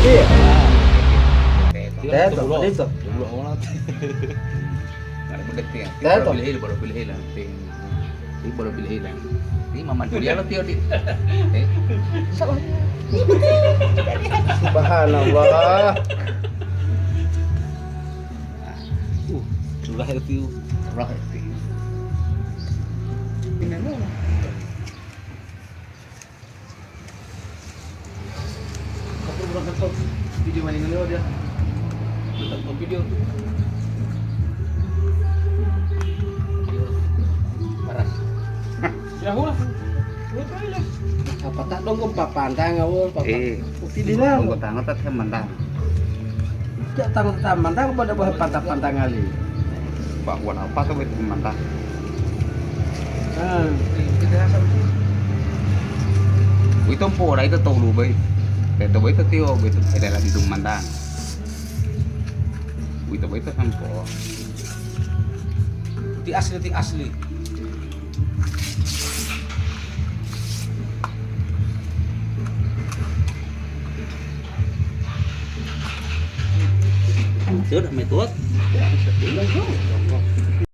Iya. Teto, dito. Dulu ako na. Ano ba detik? Teto. Baru pilih lang. Ini baru pilih lang. Ini mama kuliah lo tio di. Subhanallah. Surah itu. Surah itu. Ini mo. Kapag berangkat po, video man nila dia. Tutup po video. Paras. Ya hula. Apa tak dong kung papantang ako, papa. Pili lang. Tunggu tangan tak mandang. Kaya tangan mantang pada buah pantang ali. Pak buat apa tuh itu mandang? Ah, Itu po dah itu tahu lu bay. Itu bay itu tio, itu ada lagi dung mandang. Itu bay itu sampo. Ti asli. Sudah metode.